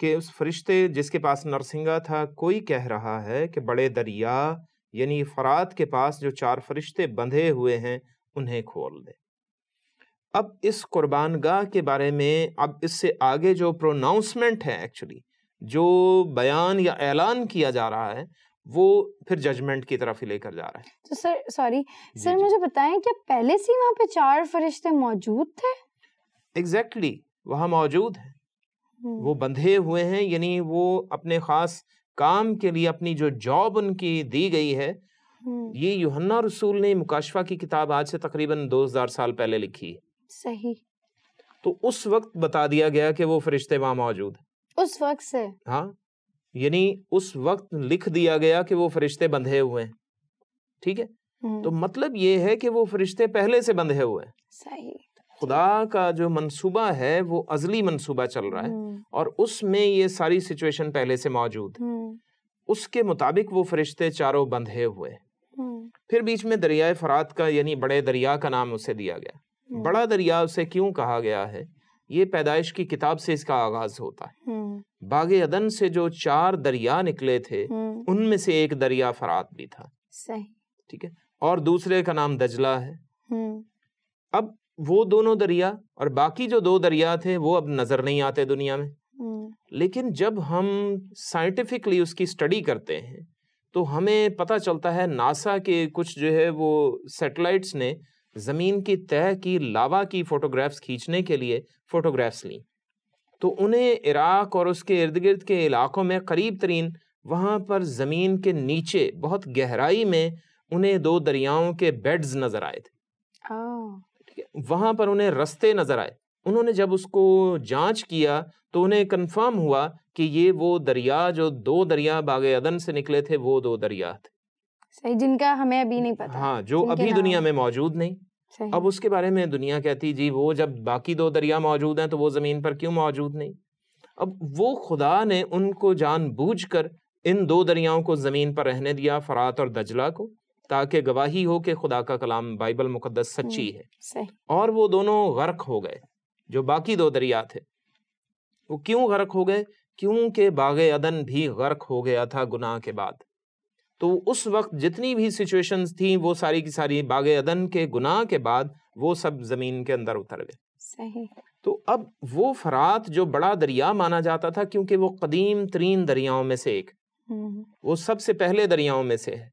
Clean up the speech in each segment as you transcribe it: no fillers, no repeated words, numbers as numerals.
کہ اس فرشتے جس کے پاس نرسنگا تھا کوئی کہہ رہا ہے کہ بڑے دریا یعنی فرات کے پاس جو 4 فرشتے بندھے ہوئے ہیں انہیں کھول دے۔ اب اس قربان گاہ کے بارے میں اب اس سے آگے جو پروناؤنسمنٹ ہے ایکچولی جو بیان یا اعلان کیا جا رہا ہے وہ پھر ججمنٹ کی طرف ہی لے کر جا رہا ہے۔ تو سر مجھے بتائیں کہ پہلے سے وہاں پہ 4 فرشتے موجود تھے؟ ایگزیکٹلی وہاں موجود ہیں، وہ بندھے ہوئے ہیں، یعنی وہ اپنے خاص کام کے لیے اپنی جو جاب ان کی دی گئی ہے، یہ یوحنا رسول نے مکاشفہ کی کتاب آج سے تقریباً 2000 سال پہلے لکھی ہے۔ صحیح۔ تو اس وقت بتا دیا گیا کہ وہ فرشتے وہاں موجود ہیں، اس وقت سے، ہاں، یعنی اس وقت لکھ دیا گیا کہ وہ فرشتے بندھے ہوئے ہیں، ٹھیک ہے؟ تو مطلب یہ ہے کہ وہ فرشتے پہلے سے بندھے ہوئے ہیں۔ صحیح۔ خدا کا جو منصوبہ ہے وہ ازلی منصوبہ چل رہا ہے اور اس میں یہ ساری سچویشن پہلے سے موجود ہے، اس کے مطابق وہ فرشتے چاروں بندھے ہوئے۔ پھر بیچ میں دریائے فرات کا یعنی بڑے دریا کا نام اسے دیا گیا۔ بڑا دریا اسے کیوں کہا گیا ہے؟ یہ پیدائش کی کتاب سے اس کا آغاز ہوتا ہے۔ باغ عدن سے جو 4 دریا نکلے تھے ان میں سے ایک دریا فرات بھی تھا، صحیح، ٹھیک ہے، اور دوسرے کا نام دجلہ ہے۔ اب وہ دونوں دریا اور باقی جو 2 دریا تھے وہ اب نظر نہیں آتے دنیا میں، لیکن جب ہم سائنٹیفکلی اس کی اسٹڈی کرتے ہیں تو ہمیں پتہ چلتا ہے ناسا کے کچھ جو ہے وہ سیٹلائٹس نے زمین کی تہہ کی لاوا کی فوٹوگرافس کھینچنے کے لیے فوٹوگرافس لیں، تو انہیں عراق اور اس کے ارد گرد کے علاقوں میں قریب ترین وہاں پر زمین کے نیچے بہت گہرائی میں انہیں 2 دریاؤں کے بیڈز نظر آئے تھے، وہاں پر انہیں رستے نظر آئے۔ انہوں نے جب اس کو جانچ کیا تو انہیں کنفرم ہوا کہ یہ وہ دریا جو 2 دریا باغ عدن سے نکلے تھے وہ 2 دریا تھے، صحیح، جن کا ہمیں ابھی نہیں پتا، ہاں، جو ابھی دنیا میں موجود نہیں۔ اب اس کے بارے میں دنیا کہتی جی وہ جب باقی 2 دریا موجود ہیں تو وہ زمین پر کیوں موجود نہیں؟ اب وہ خدا نے ان کو جان بوجھ کر ان 2 دریاؤں کو زمین پر رہنے دیا، فرات اور دجلہ کو، تاکہ گواہی ہو کہ خدا کا کلام بائبل مقدس سچی ہے۔ اور وہ دونوں غرق ہو گئے، جو باقی 2 دریا تھے۔ وہ کیوں غرق ہو گئے؟ کیونکہ باغ عدن بھی غرق ہو گیا تھا گناہ کے بعد۔ تو اس وقت جتنی بھی سچویشنز تھیں وہ ساری کی ساری باغ عدن کے گناہ کے بعد وہ سب زمین کے اندر اتر گئے۔ صحیح۔ تو اب وہ فرات جو بڑا دریا مانا جاتا تھا کیونکہ وہ قدیم ترین دریاؤں میں سے ایک، وہ سب سے پہلے دریاؤں میں سے ہے،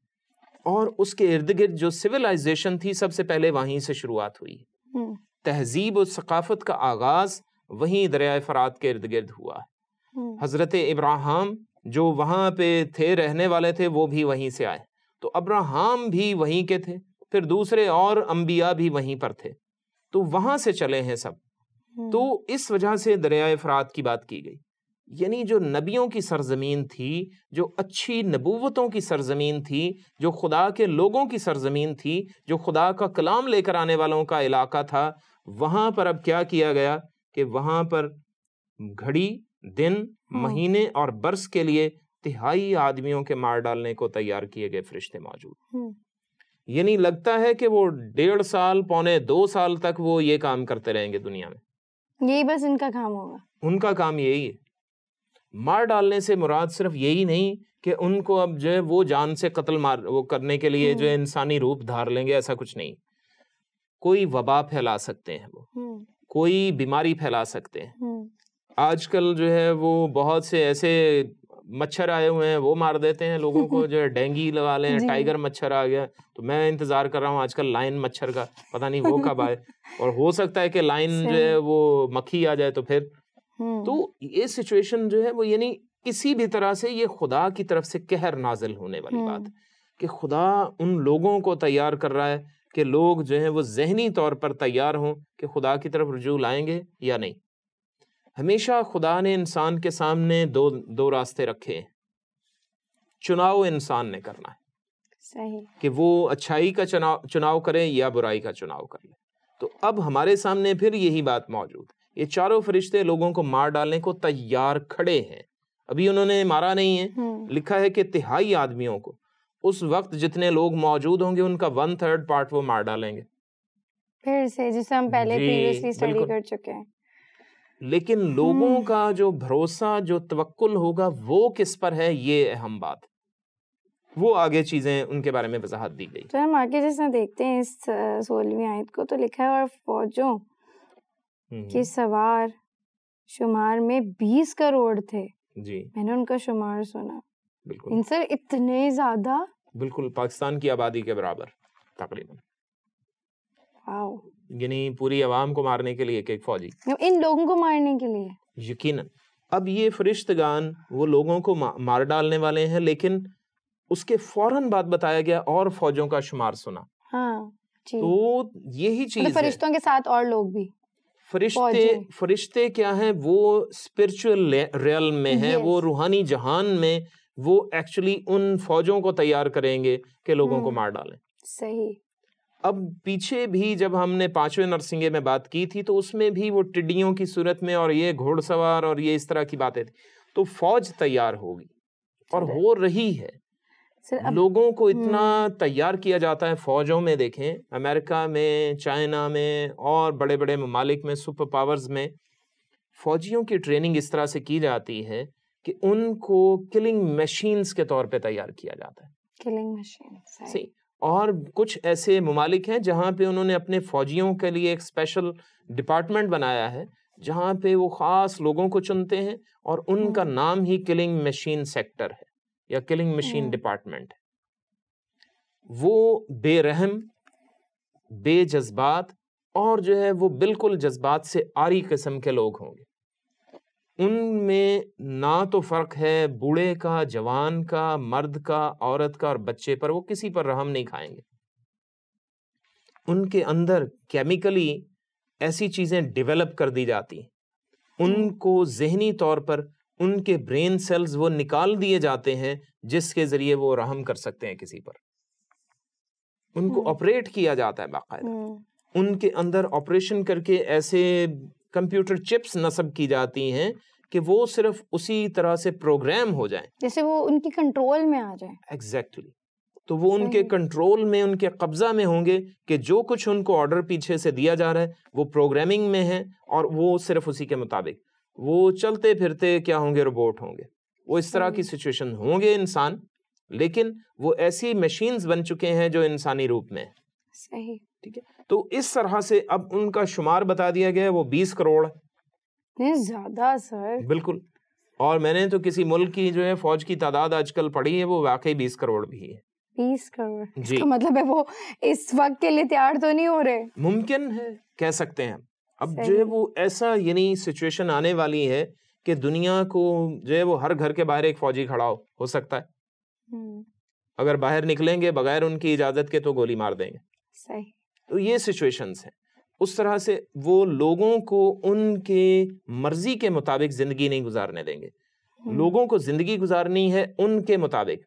اور اس کے ارد گرد جو سویلائزیشن تھی سب سے پہلے وہیں سے شروعات ہوئی، تہذیب و ثقافت کا آغاز وہیں دریائے فرات کے ارد گرد ہوا۔ حضرت ابراہیم جو وہاں پہ تھے رہنے والے تھے وہ بھی وہیں سے آئے، تو ابراہیم بھی وہیں کے تھے، پھر دوسرے اور انبیاء بھی وہیں پر تھے، تو وہاں سے چلے ہیں سب۔ تو اس وجہ سے دریائے فرات کی بات کی گئی، یعنی جو نبیوں کی سرزمین تھی، جو اچھی نبوتوں کی سرزمین تھی، جو خدا کے لوگوں کی سرزمین تھی، جو خدا کا کلام لے کر آنے والوں کا علاقہ تھا، وہاں پر اب کیا کیا گیا کہ وہاں پر گھڑی، دن، مہینے اور برس کے لیے 3 آدمیوں کے مار ڈالنے کو تیار کیے گئے فرشتے موجود۔ یعنی لگتا ہے کہ وہ 1.5 سال، 1.25 سال تک وہ یہ کام کرتے رہیں گے دنیا میں، یہی بس ان کا کام ہوگا، ان کا کام یہی ہے۔ مار ڈالنے سے مراد صرف یہی نہیں کہ ان کو اب جو ہے وہ جان سے قتل وہ کرنے کے لیے جو ہے انسانی روپ دھار لیں گے، ایسا کچھ نہیں۔ کوئی وبا پھیلا سکتے ہیں، وہ کوئی بیماری پھیلا سکتے ہیں۔ آج کل جو ہے وہ بہت سے ایسے مچھر آئے ہوئے ہیں وہ مار دیتے ہیں لوگوں کو، جو ہے ڈینگی لگا لیں، ٹائیگر مچھر آ گیا، تو میں انتظار کر رہا ہوں آج کل لائن مچھر کا، پتہ نہیں وہ کب آئے، اور ہو سکتا ہے کہ لائن جو ہے وہ مکھی آ جائے تو پھر۔ تو یہ سچویشن جو ہے وہ یعنی کسی بھی طرح سے یہ خدا کی طرف سے قہر نازل ہونے والی بات، کہ خدا ان لوگوں کو تیار کر رہا ہے کہ لوگ جو ہیں وہ ذہنی طور پر تیار ہوں کہ خدا کی طرف رجوع لائیں گے یا نہیں۔ ہمیشہ خدا نے انسان کے سامنے دو راستے رکھے ہیں، چناؤ انسان نے کرنا ہے، صحیح، کہ وہ اچھائی کا چناؤ کرے یا برائی کا چناؤ کر لے۔ تو اب ہمارے سامنے پھر یہی بات موجود ہے، یہ چاروں فرشتے لوگوں کو مار ڈالنے کو تیار کھڑے ہیں، ابھی انہوں نے مارا نہیں ہے، لکھا ہے کہ 3 آدمیوں کو، اس وقت جتنے لوگ موجود ہوں گے ان کا 1/3 پارٹ وہ مار ڈالیں گے، پھر سے جسے ہم پہلے پریویسلی اسٹڈی کر چکے ہیں۔ لیکن لوگوں کا جو بھروسہ جو توکل ہوگا وہ کس پر ہے، یہ اہم بات، وہ آگے چیزیں ان کے بارے میں وضاحت دی گئی. تو ہم آگے جس میں دیکھتے ہیں اس 16ویں آیت کو، تو لکھا ہے اور فوجوں کے سوار شمار میں 20 کروڑ تھے. جی میں نے ان کا شمار سنا. بالکل ان سر اتنے زیادہ، بالکل پاکستان کی آبادی کے برابر تقریباً، واو، یعنی پوری عوام کو مارنے کے لیے ایک فوجی، ان لوگوں کو مارنے کے لیے. یقیناً. اب یہ فرشتگان وہ لوگوں کو مار ڈالنے والے ہیں، لیکن اس کے فوراً بعد بتایا گیا اور فوجوں کا شمار سنا. ہاں جی، تو یہی چیز ہے، فرشتوں کے ساتھ اور لوگ بھی. فرشتے کیا ہیں؟ وہ اسپرچل ریئلم میں ہیں، وہ روحانی جہان میں، وہ ایکچولی ان فوجوں کو تیار کریں گے کہ لوگوں کو مار ڈالیں. صحیح. اب پیچھے بھی جب ہم نے 5ویں نرسنگے میں بات کی تھی تو اس میں بھی وہ ٹڈیوں کی صورت میں اور یہ گھوڑ سوار اور یہ اس طرح کی باتیں تھی. تو فوج تیار ہوگی اور ہو رہی ہے. لوگوں کو اتنا تیار کیا جاتا ہے فوجوں میں. دیکھیں امریکہ میں، چائنا میں اور بڑے بڑے ممالک میں، سپر پاورز میں فوجیوں کی ٹریننگ اس طرح سے کی جاتی ہے کہ ان کو کلنگ مشینز کے طور پہ تیار کیا جاتا ہے. کلنگ مشین. اور کچھ ایسے ممالک ہیں جہاں پہ انہوں نے اپنے فوجیوں کے لیے ایک اسپیشل ڈپارٹمنٹ بنایا ہے جہاں پہ وہ خاص لوگوں کو چنتے ہیں اور ان کا نام ہی کلنگ مشین سیکٹر ہے یا کلنگ مشین ڈپارٹمنٹ ہے. وہ بے رحم، بے جذبات اور جو ہے وہ بالکل جذبات سے عاری قسم کے لوگ ہوں گے. ان میں نہ تو فرق ہے بوڑھے کا، جوان کا، مرد کا، عورت کا اور بچے پر، وہ کسی پر رحم نہیں کھائیں گے. ان کے اندر کیمیکلی ایسی چیزیں ڈیولپ کر دی جاتی ہیں، ان کو ذہنی طور پر ان کے برین سیلز وہ نکال دیے جاتے ہیں جس کے ذریعے وہ رحم کر سکتے ہیں کسی پر. ان کو آپریٹ کیا جاتا ہے باقاعدہ. ان کے اندر آپریشن کر کے ایسے کمپیوٹر چپس نصب کی جاتی ہیں کہ وہ صرف اسی طرح سے پروگرام ہو جائیں جیسے وہ ان کی کنٹرول میں آ جائیں. ایگزیکٹلی. تو وہ ان کے کنٹرول میں، ان کے قبضہ میں ہوں گے کہ جو کچھ ان کو آرڈر پیچھے سے دیا جا رہا ہے وہ پروگرامنگ میں ہے اور وہ صرف اسی کے مطابق وہ چلتے پھرتے کیا ہوں گے، روبوٹ ہوں گے. وہ اس طرح کی سچویشن ہوں گے انسان، لیکن وہ ایسی مشینز بن چکے ہیں جو انسانی روپ میں. صحیح. ٹھیک ہے. تو اس طرح سے اب ان کا شمار بتا دیا گیا ہے، وہ 20 کروڑ ہے. زیادہ سر. بالکل. اور میں نے تو کسی ملک کی جو ہے فوج کی تعداد آج کل پڑھی ہے، وہ واقعی 20 کروڑ بھی ہے. 20 کروڑ جی. اس کا مطلب ہے وہ اس وقت کے لیے تیار تو نہیں ہو رہے. ممکن ہے، کہہ سکتے ہیں. اب جو ہے وہ ایسا یعنی سچویشن آنے والی ہے کہ دنیا کو جو ہے وہ ہر گھر کے باہر ایک فوجی کھڑا ہو سکتا ہے. اگر باہر نکلیں گے بغیر ان کی اجازت کے تو گولی مار دیں گے. صحیح. تو یہ سچویشنز ہیں. اس طرح سے وہ لوگوں کو ان کے مرضی کے مطابق زندگی نہیں گزارنے دیں گے. لوگوں کو زندگی گزارنی ہے ان کے مطابق،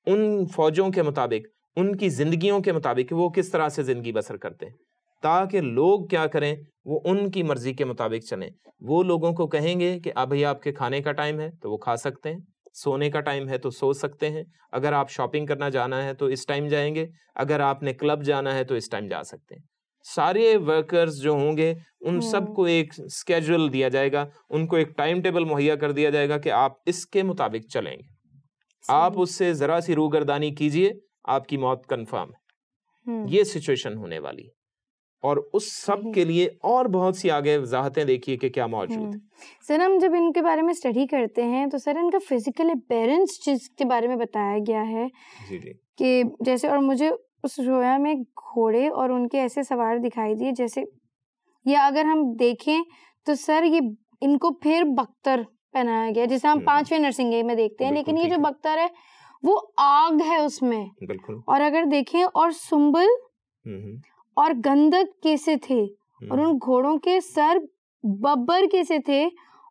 ان فوجوں کے مطابق، ان کی زندگیوں کے مطابق وہ کس طرح سے زندگی بسر کرتے ہیں، تاکہ لوگ کیا کریں، وہ ان کی مرضی کے مطابق چلیں. وہ لوگوں کو کہیں گے کہ ابھی آپ کے کھانے کا ٹائم ہے تو وہ کھا سکتے ہیں، سونے کا ٹائم ہے تو سو سکتے ہیں، اگر آپ شاپنگ کرنا جانا ہے تو اس ٹائم جائیں گے، اگر آپ نے کلب جانا ہے تو اس ٹائم جا سکتے ہیں. سارے ورکرز جو ہوں گے ان سب کو ایک اسکیجول دیا جائے گا، ان کو ایک ٹائم ٹیبل مہیا کر دیا جائے گا کہ آپ اس کے مطابق چلیں گے. آپ اس سے ذرا سی روگردانی کیجئے، آپ کی موت کنفرم ہے. یہ سچویشن ہونے والی ہے. اور اس سب کے لیے اور بہت سی آگے وضاحتیں دیکھیے کہ کیا موجود ہے. سر ہم جب ان کے بارے میں اسٹڈی کرتے ہیں تو سر ان کا فزیکل اپیرنس جس کے بارے میں بتایا گیا ہے جی جی کہ جیسے، اور مجھے اس رویا میں گھوڑے اور ان کے ایسے سوار دکھائی دیے جیسے، یا اگر ہم دیکھیں تو سر یہ ان کو پھر بختر پہنایا گیا جیسے ہم 5ویں نرسنگے میں دیکھتے ہیں، لیکن یہ جو بختر ہے وہ آگ ہے اس میں. بالکل. اور اگر دیکھیں اور سنبل اور گندک کیسے تھے، اور ان گھوڑوں کے سر ببر کیسے تھے،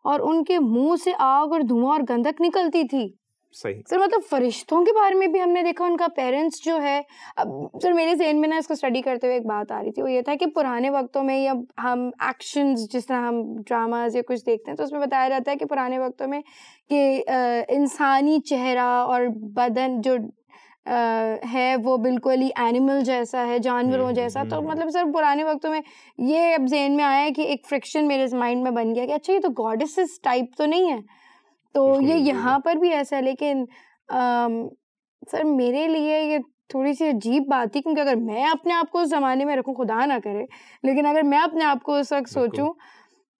اور ان کے منہ سے آگ اور دھواں اور گندک نکلتی تھی. صحیح. سر مطلب فرشتوں کے بارے میں بھی ہم نے دیکھا ان کا پیرنٹس جو ہے. اب سر میرے ذہن میں نا اس کو اسٹڈی کرتے ہوئے ایک بات آ رہی تھی، وہ یہ تھا کہ پرانے وقتوں میں یا ہم ایکشنز جس طرح ہم ڈراماز یا کچھ دیکھتے ہیں تو اس میں بتایا جاتا ہے کہ پرانے وقتوں میں کہ انسانی چہرہ اور بدن جو ہے وہ بالکل ہی اینیمل جیسا ہے, جانوروں جیسا. تو مطلب سر پرانے وقتوں میں یہ اب ذہن میں آیا ہے کہ ایک فرکشن میرے مائنڈ میں بن گیا کہ اچھا یہ تو گاڈیسز ٹائپ تو نہیں ہے, تو یہ یہاں پر بھی ایسا ہے. لیکن سر میرے لیے یہ تھوڑی سی عجیب بات تھی, کیونکہ اگر میں اپنے آپ کو اس زمانے میں رکھوں, خدا نہ کرے, لیکن اگر میں اپنے آپ کو اس وقت سوچوں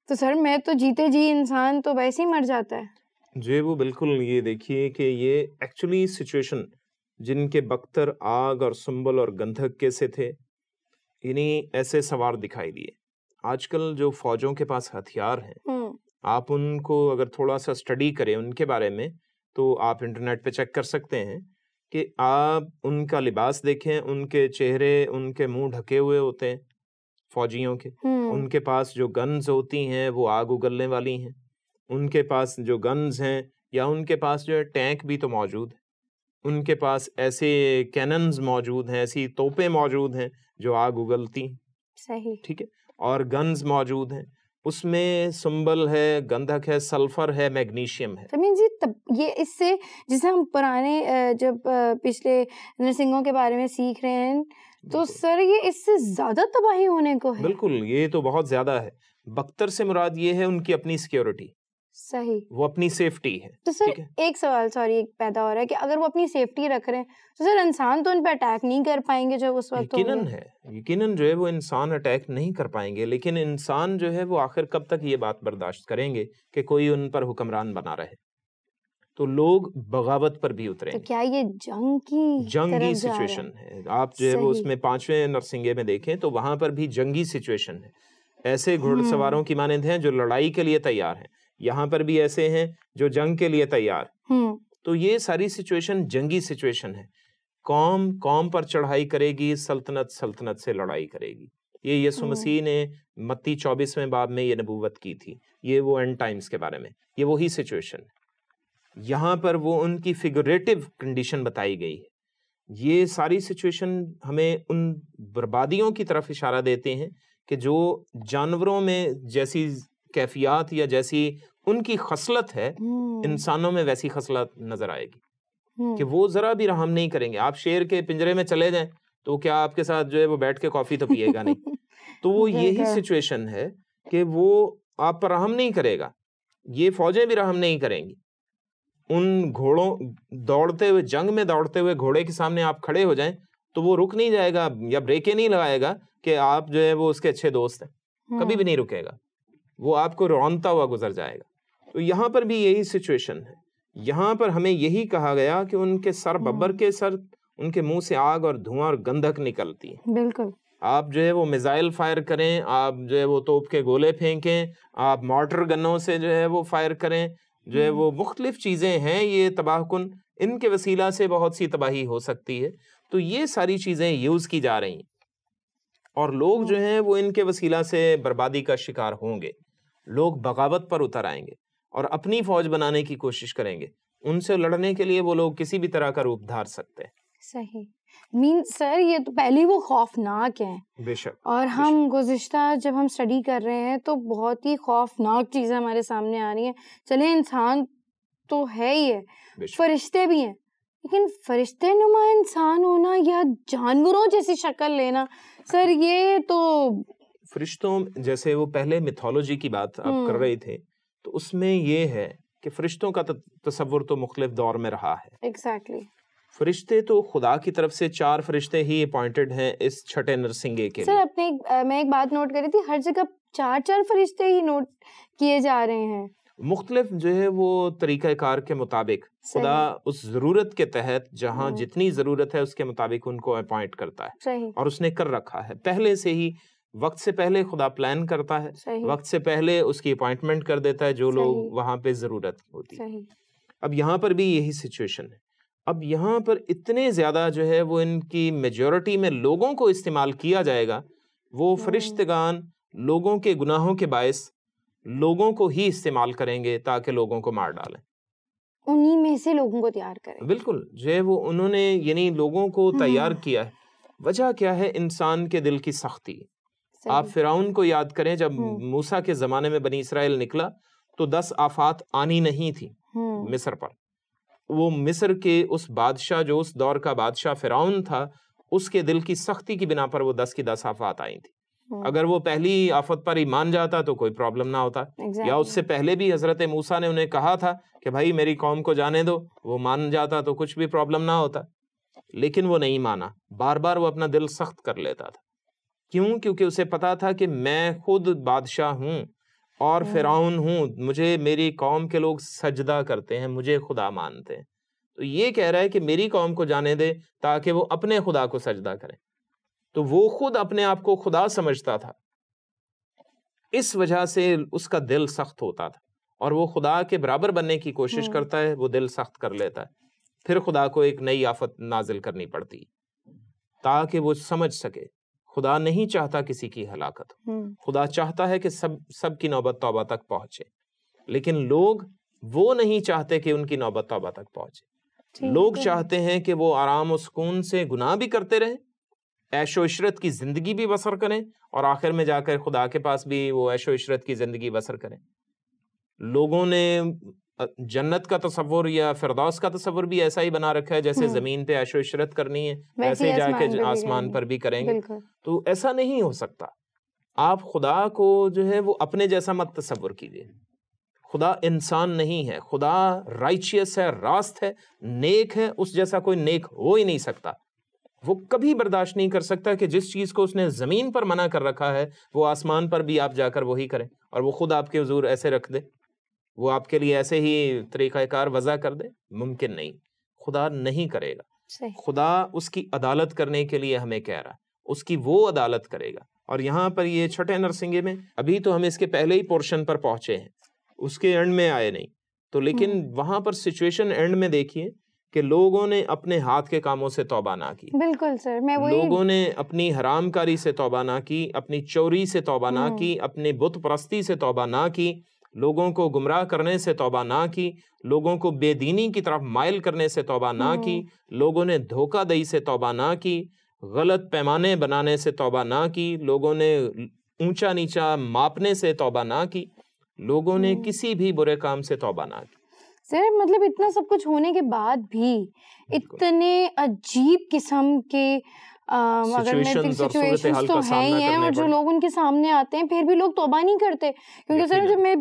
تو سر میں تو جیتے جی انسان تو ویسے ہی مر جاتا ہے. جی وہ بالکل. یہ دیکھیے کہ یہ ایکچولی سچویشن جن کے بختر آگ اور سنبل اور گندھک کے سے تھے, یعنی ایسے سوار دکھائی دیے. آج کل جو فوجوں کے پاس ہتھیار ہیں, آپ ان کو اگر تھوڑا سا اسٹڈی کریں ان کے بارے میں, تو آپ انٹرنیٹ پہ چیک کر سکتے ہیں کہ آپ ان کا لباس دیکھیں, ان کے چہرے, ان کے منہ ڈھکے ہوئے ہوتے ہیں فوجیوں کے. ان کے پاس جو گنز ہوتی ہیں وہ آگ اگلنے والی ہیں. ان کے پاس جو گنز ہیں, یا ان کے پاس جو ہے ٹینک بھی تو موجود ہے, ان کے پاس ایسے کیننز موجود ہیں, ایسی توپیں موجود ہیں جو آگ اگلتی ہیں. صحیح, ٹھیک ہے. اور گنز موجود ہیں, اس میں سنبل ہے, گندھک ہے, سلفر ہے, میگنیشیم ہے. یہ اس سے جسے ہم پرانے جب پچھلے نرسنگوں کے بارے میں سیکھ رہے ہیں, تو سر یہ اس سے زیادہ تباہی ہونے کو ہے. بالکل, یہ تو بہت زیادہ ہے. بختر سے مراد یہ ہے ان کی اپنی سیکیورٹی. صحیح, وہ اپنی سیفٹی ہے. تو سر ایک سوال پیدا ہو رہا ہے کہ اگر وہ اپنی سیفٹی رکھ رہے ہیں تو سر انسان تو ان پہ اٹیک نہیں کر پائیں گے جب اس وقت. یقیناً جو ہے وہ انسان اٹیک نہیں کر پائیں گے, لیکن انسان جو ہے وہ آخر کب تک یہ بات برداشت کریں گے کہ کوئی ان پر حکمران بنا رہے. تو لوگ بغاوت پر بھی اتریں. تو کیا یہ جنگی سچویشن ہے. آپ جو ہے وہ اس میں 5ویں نرسنگے میں دیکھیں تو وہاں پر بھی جنگی سچویشن ہے. ایسے گھوڑ سواروں کی مانند ہیں جو لڑائی کے لیے تیار ہیں, یہاں پر بھی ایسے ہیں جو جنگ کے لیے تیار. تو یہ ساری سچویشن جنگی سچویشن ہے. قوم پر چڑھائی کرے گی, سلطنت سے لڑائی کرے گی. یہ یسوع مسیح نے متی 24ویں باب میں یہ نبوت کی تھی. یہ وہ اینڈ ٹائمز کے بارے میں, یہ وہی سچویشن ہے. یہاں پر وہ ان کی فگریٹو کنڈیشن بتائی گئی ہے. یہ ساری سچویشن ہمیں ان بربادیوں کی طرف اشارہ دیتے ہیں کہ جو جانوروں میں جیسی کیفیات یا جیسی ان کی خصلت ہے, انسانوں میں ویسی خصلت نظر آئے گی کہ وہ ذرا بھی رحم نہیں کریں گے. آپ شیر کے پنجرے میں چلے جائیں تو کیا آپ کے ساتھ جو ہے وہ بیٹھ کے کافی تو پیے گا نہیں. تو وہ یہی سچویشن ہے کہ وہ آپ پر رحم نہیں کرے گا. یہ فوجیں بھی رحم نہیں کریں گی. ان گھوڑوں دوڑتے ہوئے, جنگ میں دوڑتے ہوئے گھوڑے کے سامنے آپ کھڑے ہو جائیں تو وہ رک نہیں جائے گا یا بریکیں نہیں لگائے گا کہ آپ جو ہے وہ اس کے اچھے دوست ہیں. کبھی بھی نہیں رکے گا, وہ آپ کو رونتا ہوا گزر جائے گا. تو یہاں پر بھی یہی سچویشن ہے. یہاں پر ہمیں یہی کہا گیا کہ ان کے سر ببر کے سر, ان کے منہ سے آگ اور دھواں اور گندھک نکلتی ہے. بالکل. آپ جو ہے وہ میزائل فائر کریں, آپ جو ہے وہ توپ کے گولے پھینکیں, آپ مارٹر گنوں سے جو ہے وہ فائر کریں, جو ہے وہ مختلف چیزیں ہیں یہ تباہ کن, ان کے وسیلہ سے بہت سی تباہی ہو سکتی ہے. تو یہ ساری چیزیں یوز کی جا رہی ہیں اور لوگ جو ہیں وہ ان کے وسیلہ سے بربادی کا شکار ہوں گے. لوگ بغاوت پر اتر آئیں گے اور اپنی فوج بنانے کی کوشش کریں گے. ان سے لڑنے کے لیے وہ لوگ کسی بھی طرح کا روپ دھار سکتے ہیں. صحیح. سر یہ تو پہلے وہ خوفناک ہیں. بے شک. اور ہم گزشتہ جب ہم اسٹڈی کر رہے ہیں تو بہت ہی خوفناک چیزیں ہمارے سامنے آ رہی ہیں. چلیں انسان تو ہے ہی ہے, فرشتے بھی ہیں, لیکن فرشتے نما انسان ہونا یا جانوروں جیسی شکل لینا, سر یہ تو فرشتوں جیسے وہ پہلے میتھولوجی کی بات آپ کر رہے تھے, تو اس میں یہ ہے کہ فرشتوں کا تصور تو مختلف دور میں رہا ہے. ایگزیکٹلی. فرشتے تو خدا کی طرف سے 4 فرشتے ہی اپوائنٹڈ ہیں اس چھٹے نرسنگے کے لیے. سر میں ایک بات نوٹ کری تھی, ہر جگہ 4 فرشتے ہی نوٹ کیے جا رہے ہیں. مختلف جو ہے وہ طریقہ کار کے مطابق خدا اس ضرورت کے تحت جہاں جتنی ضرورت ہے اس کے مطابق ان کو اپوائنٹ کرتا ہے, اور اس نے کر رکھا ہے پہلے سے ہی. وقت سے پہلے خدا پلان کرتا ہے, وقت سے پہلے اس کی اپوائنٹمنٹ کر دیتا ہے جو لوگ وہاں پہ ضرورت ہوتی ہے. اب یہاں پر بھی یہی سچویشن ہے. اب یہاں پر اتنے زیادہ جو ہے وہ ان کی میجورٹی میں لوگوں کو استعمال کیا جائے گا. وہ فرشتگان لوگوں کے گناہوں کے باعث لوگوں کو ہی استعمال کریں گے تاکہ لوگوں کو مار ڈالیں, انہی میں سے لوگوں کو تیار کریں. بالکل, جو ہے وہ انہوں نے یعنی لوگوں کو تیار کیا ہے. وجہ کیا ہے؟ انسان کے دل کی سختی. آپ فرعون کو یاد کریں, جب موسیٰ کے زمانے میں بنی اسرائیل نکلا تو 10 آفات آنی نہیں تھی مصر پر. وہ مصر کے اس بادشاہ جو اس دور کا بادشاہ فرعون تھا اس کے دل کی سختی کی بنا پر وہ 10 کی 10 آفات آئی تھیں. اگر وہ پہلی آفت پر ہی مان جاتا تو کوئی پرابلم نہ ہوتا. یا اس سے پہلے بھی حضرت موسیٰ نے انہیں کہا تھا کہ بھائی میری قوم کو جانے دو, وہ مان جاتا تو کچھ بھی پرابلم نہ ہوتا, لیکن وہ نہیں مانا. بار بار وہ اپنا دل سخت کر لیتا تھا. کیوں؟ کیونکہ اسے پتا تھا کہ میں خود بادشاہ ہوں اور فرعون ہوں, مجھے میری قوم کے لوگ سجدہ کرتے ہیں, مجھے خدا مانتے ہیں. تو یہ کہہ رہا ہے کہ میری قوم کو جانے دے تاکہ وہ اپنے خدا کو سجدہ کریں. تو وہ خود اپنے آپ کو خدا سمجھتا تھا, اس وجہ سے اس کا دل سخت ہوتا تھا, اور وہ خدا کے برابر بننے کی کوشش کرتا ہے, وہ دل سخت کر لیتا ہے. پھر خدا کو ایک نئی آفت نازل کرنی پڑتی تاکہ وہ سمجھ سکے خدا نہیں چاہتا کسی کی ہلاکت ہو, خدا چاہتا ہے کہ سب کی نوبت توبہ تک پہنچے, لیکن لوگ وہ نہیں چاہتے کہ ان کی نوبت توبہ تک پہنچے. لوگ چاہتے ہیں کہ وہ آرام و سکون سے گناہ بھی کرتے رہیں, عیش و عشرت کی زندگی بھی بسر کریں, اور آخر میں جا کر خدا کے پاس بھی وہ عیش و عشرت کی زندگی بسر کریں. لوگوں نے جنت کا تصور یا فردوس کا تصور بھی ایسا ہی بنا رکھا ہے جیسے زمین پہ عیش و عشرت کرنی ہے ویسے ہی جا کے آسمان پر بھی کریں گے. تو ایسا نہیں ہو سکتا. آپ خدا کو جو ہے وہ اپنے جیسا مت تصور کیجیے. خدا انسان نہیں ہے, خدا رائچیس ہے, راست ہے, نیک ہے, اس جیسا کوئی نیک ہو ہی نہیں سکتا. وہ کبھی برداشت نہیں کر سکتا کہ جس چیز کو اس نے زمین پر منع کر رکھا ہے وہ آسمان پر بھی آپ جا کر وہی کریں, اور وہ خود آپ کے حضور ایسے رکھ دے, وہ آپ کے لیے ایسے ہی طریقہ کار وضع کر دے. ممکن نہیں, خدا نہیں کرے گا. خدا اس کی عدالت کرنے کے لیے ہمیں کہہ رہا ہے, اس کی وہ عدالت کرے گا. اور یہاں پر یہ چھٹے نرسنگے میں ابھی تو ہم اس کے پہلے ہی پورشن پر پہنچے ہیں, اس کے اینڈ میں آئے نہیں تو, لیکن وہاں پر سچویشن اینڈ میں دیکھیے کہ لوگوں نے اپنے ہاتھ کے کاموں سے توبہ نہ کی. بالکل سر, لوگوں نے اپنی حرام کاری سے توبہ نہ کی, اپنی چوری سے توبہ نہ کی, اپنی بت پرستی سے توبہ نہ کی, لوگوں کو گمراہ کرنے سے توبہ نہ کی, لوگوں کو بے دینی کی طرف مائل کرنے سے توبہ نہ کی, لوگوں نے دھوکہ دہی سے توبہ نہ کی, غلط پیمانے بنانے سے توبہ نہ کی, لوگوں نے اونچا نیچا ماپنے سے توبہ نہ کی, لوگوں نے کسی بھی برے کام سے توبہ نہ کی. سر مطلب اتنا سب کچھ ہونے کے بعد بھی اتنے عجیب قسم کے اگر میں سچویشنز تو ہیں ہی ہیں, اور جو لوگ ان کے سامنے آتے ہیں پھر بھی لوگ توبہ نہیں کرتے. کیونکہ سر جب میں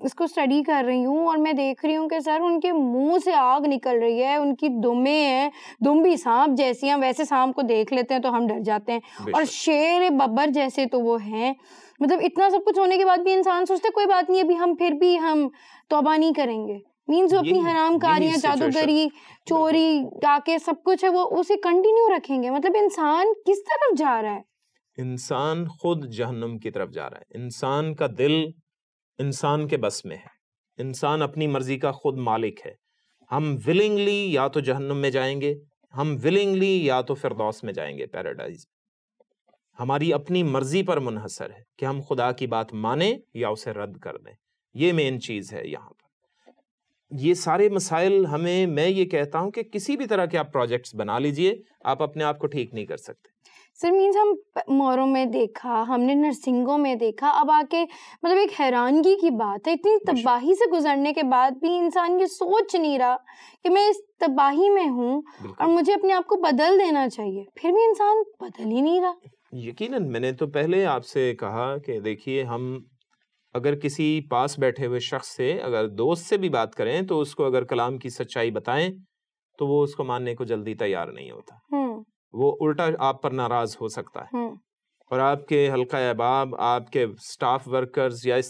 اس کو اسٹڈی کر رہی ہوں اور میں دیکھ رہی ہوں کہ سر ان کے منہ سے آگ نکل رہی ہے, ان کی دمیں ہیں, دم بھی سانپ جیسی ہیں, ویسے سانپ کو دیکھ لیتے ہیں تو ہم ڈر جاتے ہیں, اور شیر ببر جیسے تو وہ ہیں. مطلب اتنا سب کچھ ہونے کے بعد بھی انسان سوچتے کوئی بات نہیں, ابھی ہم پھر بھی ہم توبہ نہیں کریں گے. مینز جو اپنی حرام کاریاں, جادوگری, چوری, ڈاکے سب کچھ ہے وہ اسے کنٹینیو رکھیں گے. مطلب انسان کس طرف جا رہا ہے؟ انسان خود جہنم کی طرف جا رہا ہے. انسان کا دل انسان کے بس میں ہے, انسان اپنی مرضی کا خود مالک ہے. ہم ولنگلی یا تو جہنم میں جائیں گے, ہم ولنگلی یا تو فردوس میں جائیں گے, پیراڈائز. ہماری اپنی مرضی پر منحصر ہے کہ ہم خدا کی بات مانیں یا اسے رد کر دیں. یہ مین چیز ہے یہاں پر. یہ سارے مسائل ہمیں, میں یہ کہتا ہوں کہ کسی بھی طرح کے آپ پروجیکٹس بنا لیجئے, آپ اپنے آپ کو ٹھیک نہیں کر سکتے. سر مینز ہم موروں میں دیکھا, ہم نے نرسنگوں میں دیکھا, اب آ کے مطلب ایک حیرانگی کی بات ہے, اتنی تباہی سے گزرنے کے بعد بھی انسان یہ سوچ نہیں رہا کہ میں اس تباہی میں ہوں اور مجھے اپنے آپ کو بدل دینا چاہیے, پھر بھی انسان بدل ہی نہیں رہا. یقیناً میں نے تو پہلے آپ سے کہا کہ دیکھیے, ہم اگر کسی پاس بیٹھے ہوئے شخص سے, اگر دوست سے بھی بات کریں تو اس کو اگر کلام کی سچائی بتائیں تو وہ اس کو ماننے کو جلدی تیار نہیں ہوتا. وہ الٹا آپ پر ناراض ہو سکتا ہے, اور آپ کے حلقہ احباب, آپ کے سٹاف ورکرز یا اس